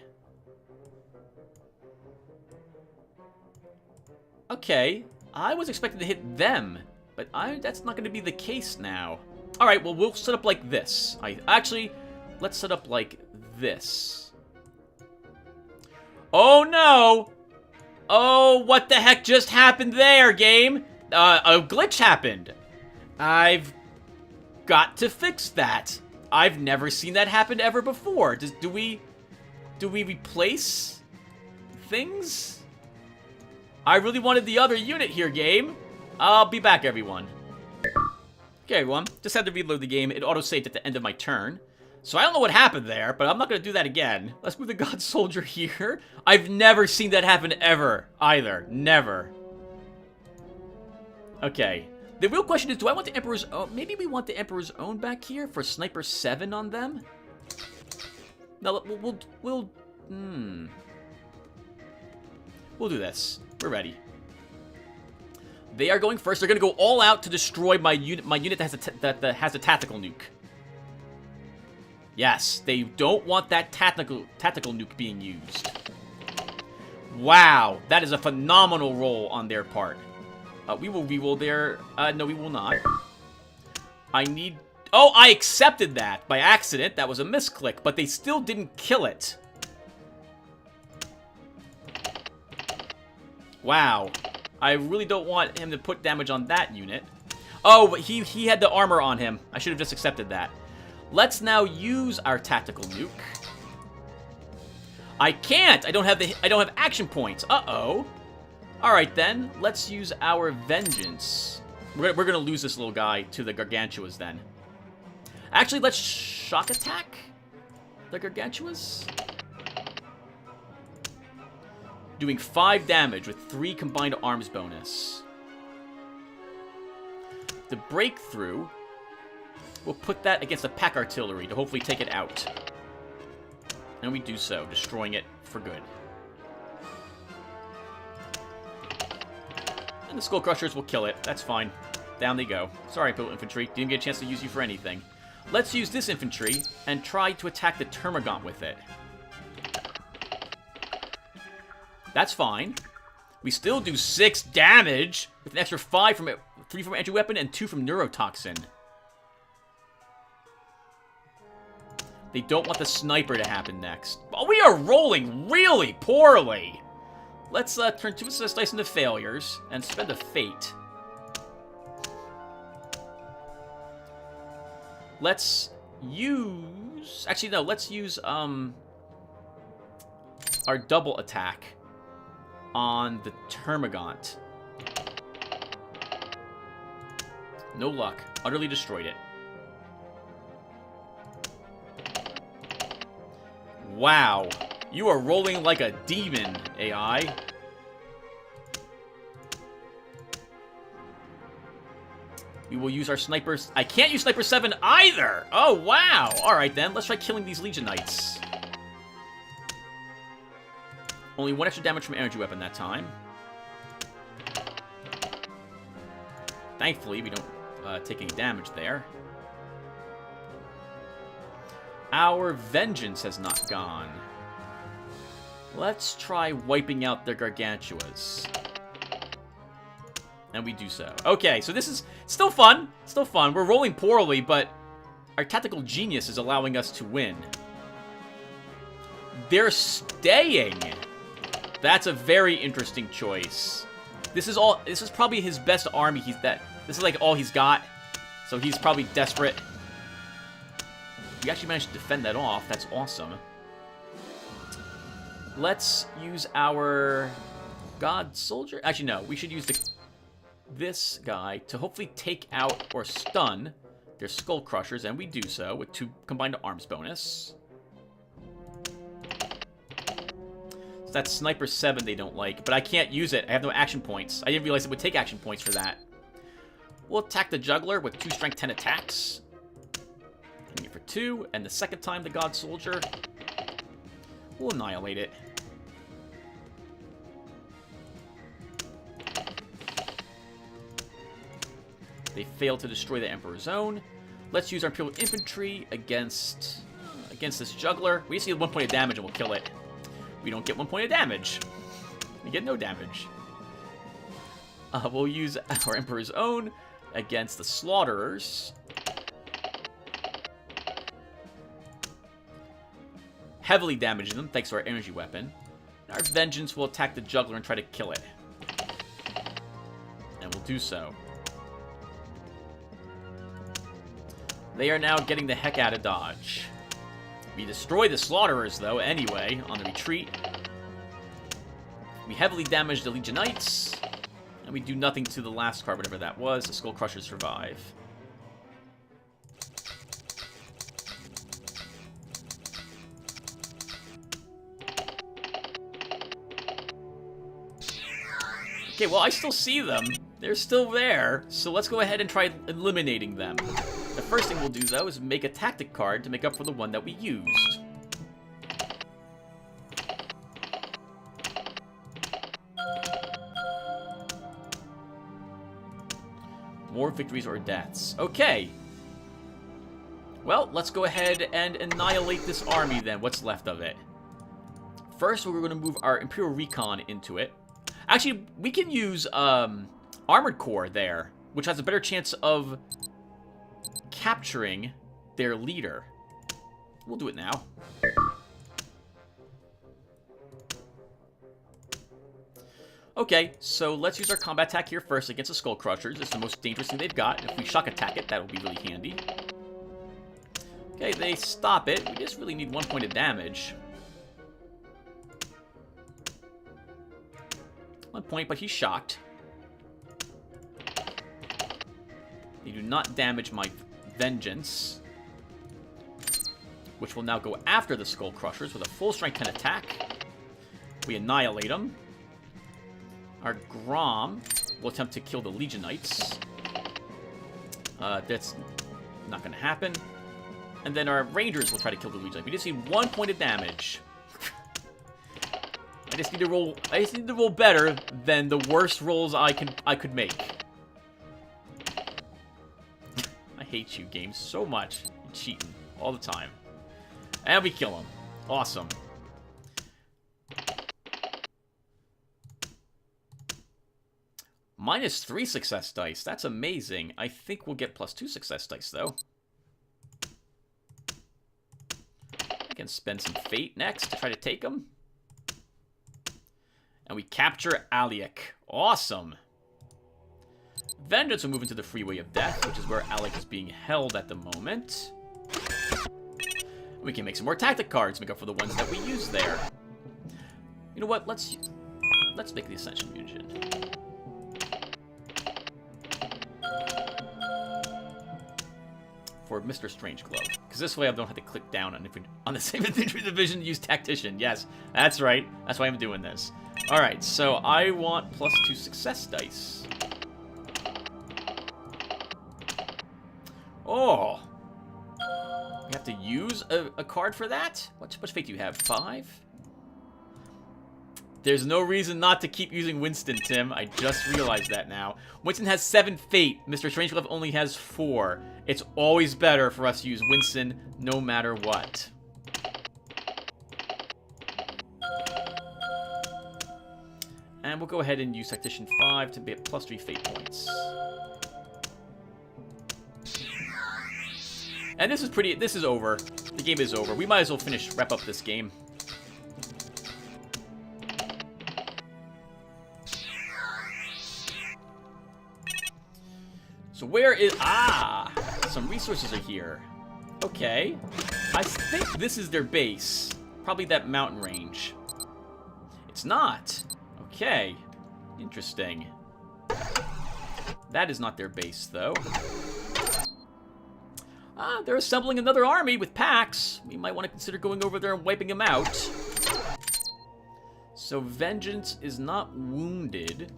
Okay, I was expecting to hit them, but that's not gonna be the case now. Alright, well, we'll set up like this. Actually, let's set up like this. Oh, no! Oh, what the heck just happened there, game? A glitch happened. I've got to fix that. I've never seen that happen ever before. Do we replace things? I really wanted the other unit here, game. I'll be back, everyone. Okay, everyone. Just had to reload the game. It auto-saved at the end of my turn. So I don't know what happened there, but I'm not going to do that again. Let's move the God Soldier here. I've never seen that happen ever, either. Never. Okay. The real question is, do I want the Emperor's Own? Maybe we want the Emperor's Own back here for Sniper 7 on them? No, we'll do this. We're ready. They are going first. They're going to go all out to destroy my unit that has a tactical nuke. Yes, they don't want that tactical nuke being used. Wow, that is a phenomenal roll on their part. We will reroll their... no, we will not. Oh, I accepted that by accident. That was a misclick, but they still didn't kill it. Wow. I really don't want him to put damage on that unit. Oh, but he had the armor on him. I should have just accepted that. Let's now use our tactical nuke. I can't. I don't have action points. Uh-oh. All right then. Let's use our vengeance. We're gonna lose this little guy to the Gargantuas then. Actually, let's shock attack the Gargantuas. Doing 5 damage with 3 combined arms bonus. The breakthrough. We'll put that against the pack artillery to hopefully take it out. And we do so, destroying it for good. And the Skull Crushers will kill it. That's fine. Down they go. Sorry, Imperial Infantry. Didn't get a chance to use you for anything. Let's use this infantry and try to attack the Termagant with it. That's fine. We still do 6 damage with an extra 5 from it. 3 from entry weapon and 2 from neurotoxin. They don't want the sniper to happen next. But we are rolling really poorly. Let's turn 2 success dice into failures and spend a fate. Let's use... Actually, no. Let's use our double attack on the Termagant. No luck. Utterly destroyed it. Wow. You are rolling like a demon, AI. We will use our snipers. I can't use Sniper 7 either! Oh, wow! Alright then, let's try killing these Legion Knights. Only 1 extra damage from energy weapon that time. Thankfully, we don't take any damage there. Our vengeance has not gone. Let's try wiping out their Gargantuas. And we do so. Okay, so this is still fun. Still fun. We're rolling poorly, but our tactical genius is allowing us to win. They're staying. That's a very interesting choice. This is probably his best army. This is like all he's got. So he's probably desperate. We actually managed to defend that off. That's awesome. Let's use our God Soldier. Actually, no. We should use this guy to hopefully take out or stun their Skull Crushers, and we do so with 2 combined arms bonus. So that's Sniper 7 they don't like, but I can't use it. I have no action points. I didn't realize it would take action points for that. We'll attack the Juggler with 2 Strength 10 attacks. Hitting it for 2, and the second time the God Soldier, we'll annihilate it. They fail to destroy the Emperor's Zone. Let's use our Imperial Infantry against this Juggler. We just need 1 point of damage and we'll kill it. We don't get 1 point of damage. We get no damage. We'll use our Emperor's Own against the Slaughterers. Heavily damaging them thanks to our energy weapon. Our Vengeance will attack the Juggler and try to kill it. And we'll do so. They are now getting the heck out of dodge. We destroy the Slaughterers, though, anyway, on the retreat. We heavily damage the Legion Knights. And we do nothing to the last card, whatever that was. The Skull Crushers survive. Okay, well, I still see them. They're still there. So let's go ahead and try eliminating them. The first thing we'll do, though, is make a tactic card to make up for the one that we used. More victories or deaths. Okay. Well, let's go ahead and annihilate this army, then. What's left of it? First, we're going to move our Imperial Recon into it. Actually, we can use Armored Core there, which has a better chance of capturing their leader. We'll do it now. Okay, so let's use our combat attack here first against the Skull Crushers. It's the most dangerous thing they've got. If we shock attack it, that'll be really handy. Okay, they stop it. We just really need 1 point of damage. 1 point, but he's shocked. They do not damage my Vengeance, which will now go after the Skull Crushers with a full strength 10 attack. We annihilate them. Our Grom will attempt to kill the Legion Knights. That's not going to happen. And then our Rangers will try to kill the Legion Knights. We just need 1 point of damage. I just need to roll better than the worst rolls I could make. I hate you, game, so much. You're cheating all the time. And we kill him. Awesome. -3 success dice. That's amazing. I think we'll get +2 success dice, though. I can spend some fate next to try to take him. And we capture Aliak. Awesome. Vengeance will move into the Freeway of Death, which is where Aliak is being held at the moment. We can make some more tactic cards, make up for the ones that we used there. You know what? Let's make the Ascension Fusion. For Mr. Strangeglove. Because this way I don't have to click down on the same infantry division to use Tactician. Yes, that's right. That's why I'm doing this. Alright, so I want +2 success dice. Oh! We have to use a card for that? How much fate do you have? 5? There's no reason not to keep using Winston, Tim. I just realized that now. Winston has 7 fate. Mr. Strangeglove only has 4. It's always better for us to use Winston no matter what. And we'll go ahead and use Tactician 5 to be at +3 fate points. And this is over. The game is over. We might as well wrap up this game. So where is... Ah! Some resources are here. Okay. I think this is their base. Probably that mountain range. It's not. Okay. Interesting. That is not their base, though. Ah, they're assembling another army with packs. We might want to consider going over there and wiping them out. So Vengeance is not wounded.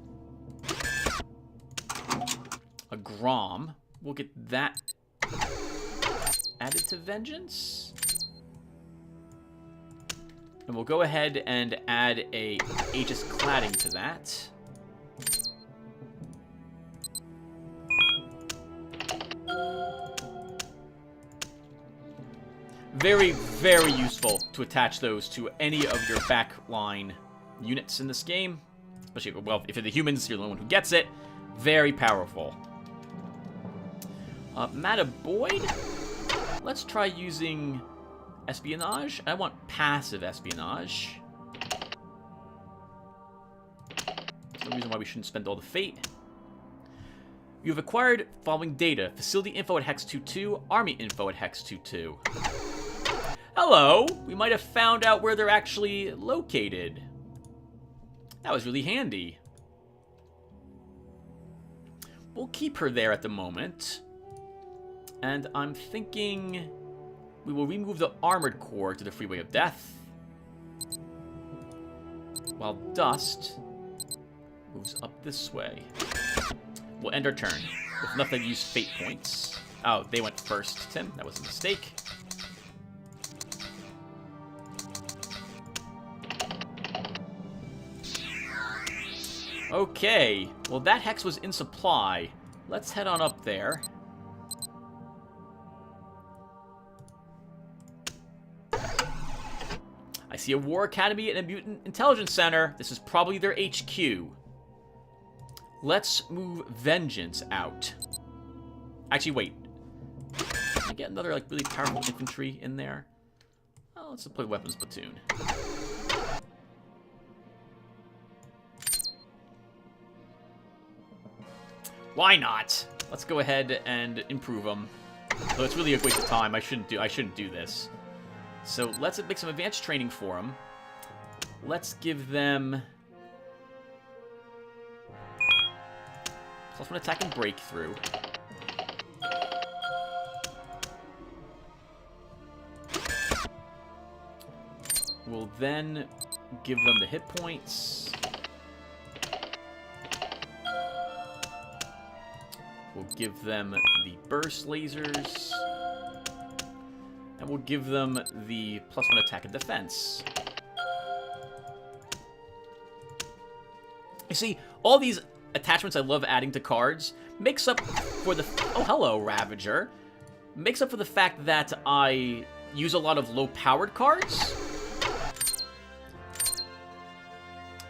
A Grom. We'll get that added to Vengeance. And we'll go ahead and add a Aegis cladding to that. Very, very useful to attach those to any of your backline units in this game. Especially, well, if you're the humans, you're the one who gets it. Very powerful. Mata Boyd? Let's try using espionage. I want passive espionage. There's no reason why we shouldn't spend all the fate. You have acquired following data. Facility info at hex-2-2, army info at hex-2-2. Hello! We might have found out where they're actually located. That was really handy. We'll keep her there at the moment. And I'm thinking we will remove the armored core to the freeway of death. While Dust moves up this way. We'll end our turn with nothing to use fate points. Oh, they went first, Tim. That was a mistake. Okay, well that hex was in supply. Let's head on up there. I see a War Academy and a Mutant Intelligence Center. This is probably their HQ. Let's move Vengeance out. Actually, wait. Can I get another, like, really powerful infantry in there? Oh, let's deploy Weapons Platoon. Why not? Let's go ahead and improve them. Though it's really a waste of time. I shouldn't do this. So let's make some advanced training for them. Let's give them +1 attack and breakthrough. We'll then give them the hit points. We'll give them the burst lasers. And we'll give them the +1 attack and defense. You see, all these attachments I love adding to cards makes up for the... Oh, hello, Ravager. Makes up for the fact that I use a lot of low-powered cards.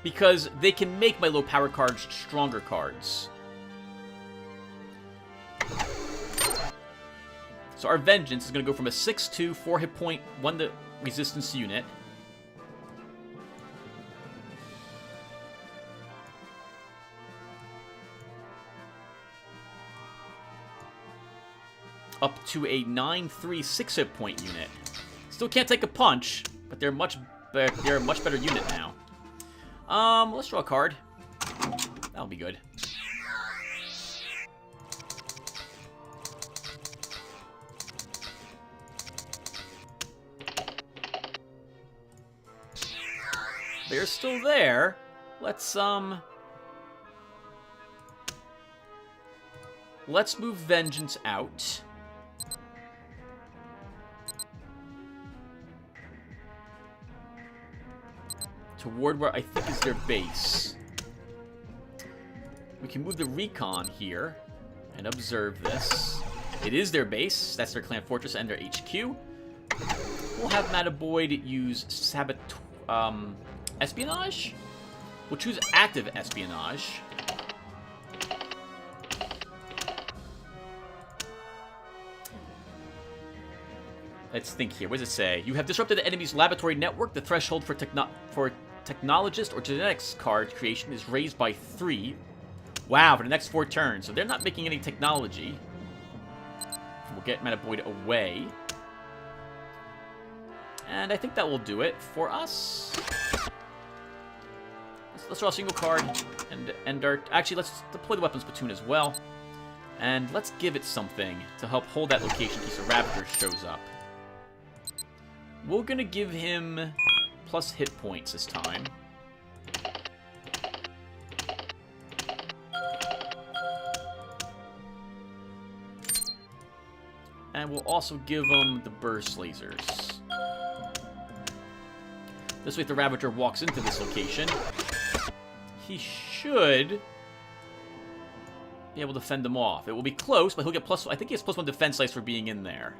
Because they can make my low-powered cards stronger cards. So our Vengeance is going to go from a 6/2, 4 hit point, 1 to resistance unit. Up to a 9/3, 6 hit point unit. Still can't take a punch, but they're a much better unit now. Let's draw a card. That'll be good. They're still there. Let's move Vengeance out. Toward where I think is their base. We can move the Recon here and observe this. It is their base. That's their clan fortress and their HQ. We'll have Mata Boyd use espionage? We'll choose active espionage. Let's think here. What does it say? You have disrupted the enemy's laboratory network. The threshold for technologist or genetics card creation is raised by 3. Wow, for the next 4 turns. So they're not making any technology. We'll get Metaboid away. And I think that will do it for us. Let's draw a single card. And our... Actually, let's deploy the weapons platoon as well. And let's give it something to help hold that location in case a Ravager shows up. We're going to give him plus hit points this time. And we'll also give him the burst lasers. This way, if the Ravager walks into this location, he should be able to fend them off. It will be close, but he'll get plus... I think he has +1 defense dice for being in there.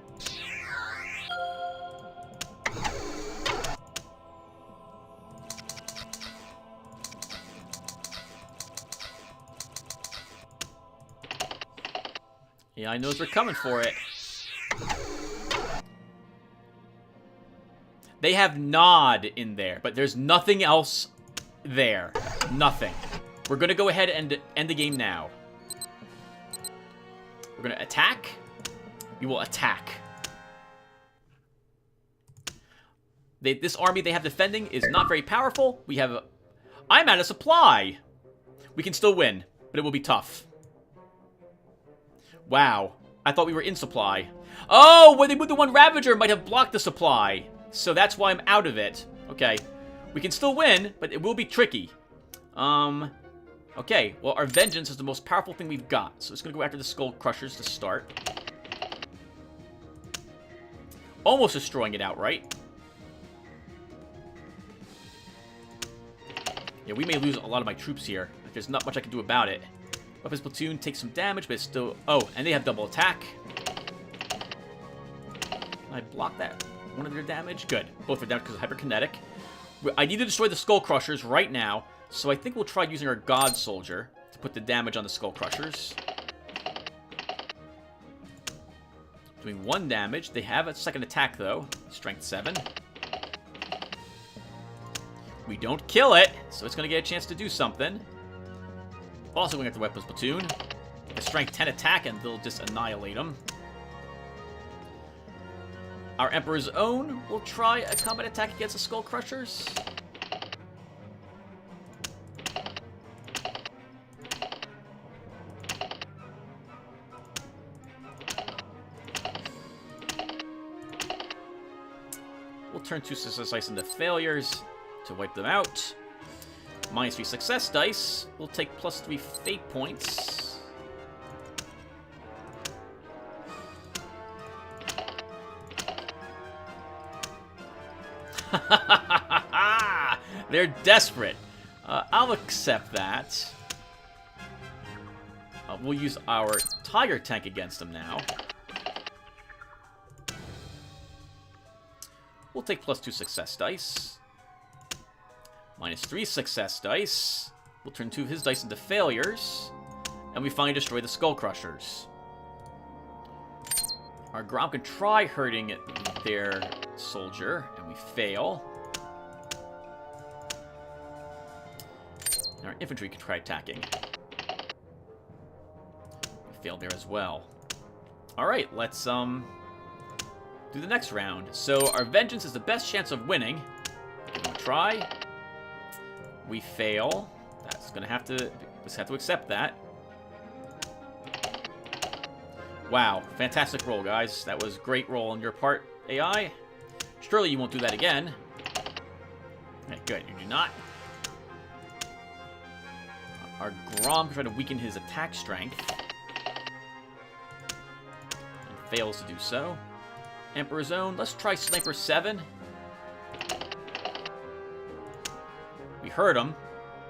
Yeah, I know we're coming for it. They have Nod in there, but there's nothing else there. Nothing. We're going to go ahead and end the game now. We're going to attack. We will attack. This army they have defending is not very powerful. We have... I'm out of supply. We can still win, but it will be tough. Wow. I thought we were in supply. Oh, when they moved the one Ravager, might have blocked the supply. So that's why I'm out of it. Okay. We can still win, but it will be tricky. Okay. Well, our Vengeance is the most powerful thing we've got. So it's going to go after the Skull Crushers to start. Almost destroying it outright. Yeah, we may lose a lot of my troops here. There's not much I can do about it. Weapons Platoon takes some damage, but it's still... Oh, and they have double attack. Can I block that? One of their damage? Good. Both are down because of hyperkinetic. I need to destroy the Skull Crushers right now, so I think we'll try using our God Soldier to put the damage on the Skull Crushers. Doing 1 damage. They have a second attack, though. Strength 7. We don't kill it, so it's going to get a chance to do something. Also going after the Weapons Platoon. A Strength 10 attack, and they'll just annihilate them. Our Emperor's Own will try a combat attack against the Skull Crushers. We'll turn 2 success dice into failures to wipe them out. -3 success dice. We'll take +3 fate points. They're desperate. I'll accept that. We'll use our Tiger tank against them now. We'll take +2 success dice. -3 success dice. We'll turn 2 of his dice into failures. And we finally destroy the Skull Crushers. Our Grom can try hurting their soldier, and we fail. And our infantry can try attacking. We failed there as well. Alright, let's do the next round. So our Vengeance is the best chance of winning. Give it a try. We fail. That's gonna have to just have to accept that. Wow, fantastic roll, guys. That was a great roll on your part, AI. Surely you won't do that again. Okay, good. You do not. Our Grom try to weaken his attack strength. And fails to do so. Emperor's Own. Let's try Sniper 7. We heard him.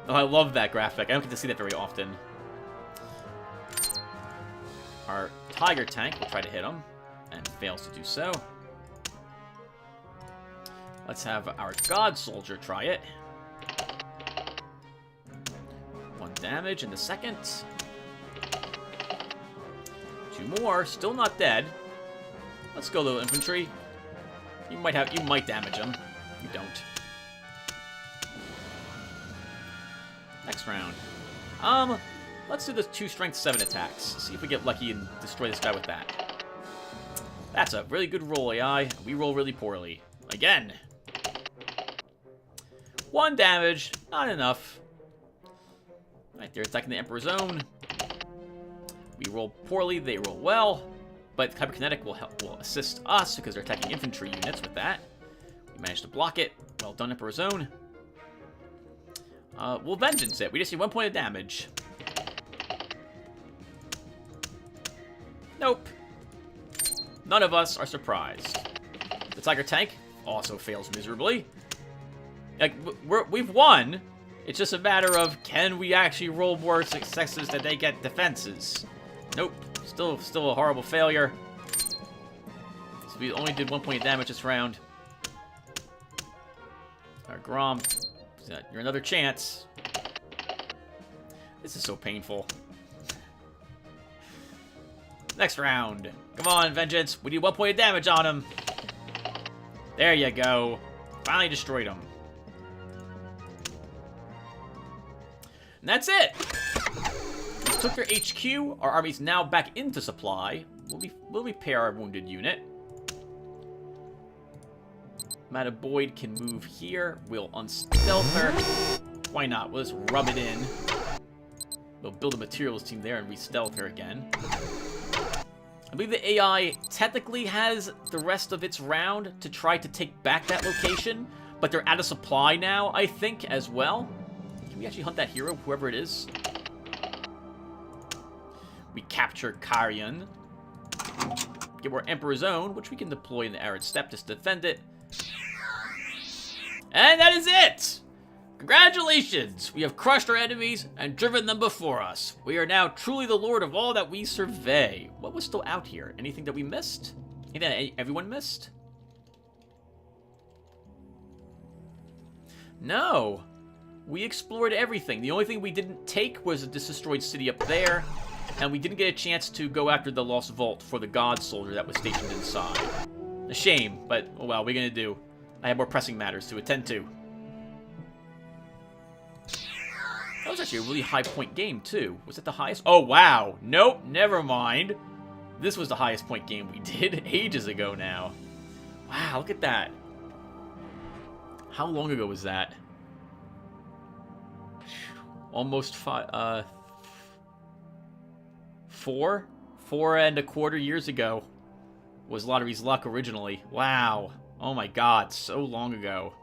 Oh, I love that graphic. I don't get to see that very often. Our Tiger tank will try to hit him, and fails to do so. Let's have our God Soldier try it. 1 damage in the second. 2 more, still not dead. Let's go, little infantry. You might damage him. You don't. Next round. Let's do the 2 strength 7 attacks. See if we get lucky and destroy this guy with that. That's a really good roll, AI. We roll really poorly. Again. 1 damage. Not enough. Right, they're attacking the Emperor's Own. We roll poorly, they roll well. But Hyperkinetic will assist us because they're attacking infantry units with that. We managed to block it. Well done, Emperor's Own. We'll Vengeance it. We just need 1 point of damage. Nope. None of us are surprised. The Tiger tank also fails miserably. Like, we've won. It's just a matter of, can we actually roll more successes that they get defenses? Nope. Still a horrible failure. So we only did 1 point of damage this round. Alright, Grom. You're another chance. This is so painful. Next round. Come on, Vengeance. We need 1 point of damage on him. There you go. Finally destroyed him. And that's it. We took their HQ. Our army's now back into supply. We'll repair our wounded unit. Mata Boyd can move here. We'll unstealth her. Why not? We'll just rub it in. We'll build a materials team there and re-stealth her again. I believe the AI technically has the rest of its round to try to take back that location, but they're out of supply now, I think, as well. Can we actually hunt that hero, whoever it is? We capture Carrion. Get our Emperor's Own, which we can deploy in the Arid Steppe to defend it. And that is it! Congratulations! We have crushed our enemies and driven them before us. We are now truly the lord of all that we survey. What was still out here? Anything that we missed? Anything that everyone missed? No. We explored everything. The only thing we didn't take was this destroyed city up there. And we didn't get a chance to go after the Lost Vault for the God Soldier that was stationed inside. A shame, but oh well, what are we gonna do? I have more pressing matters to attend to. That was actually a really high point game, too. Was it the highest? Oh, wow. Nope, never mind. This was the highest point game we did ages ago now. Wow, look at that. How long ago was that? Almost 4 and a quarter years ago was Lottery's Luck originally. Wow. Oh my god, so long ago.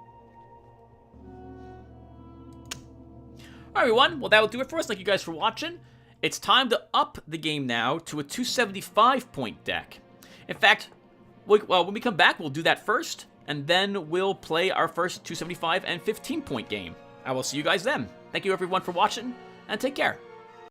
Alright everyone, well that will do it for us. Thank you guys for watching. It's time to up the game now to a 275 point deck. In fact, when we come back, we'll do that first, and then we'll play our first 275 and 15 point game. I will see you guys then. Thank you everyone for watching, and take care.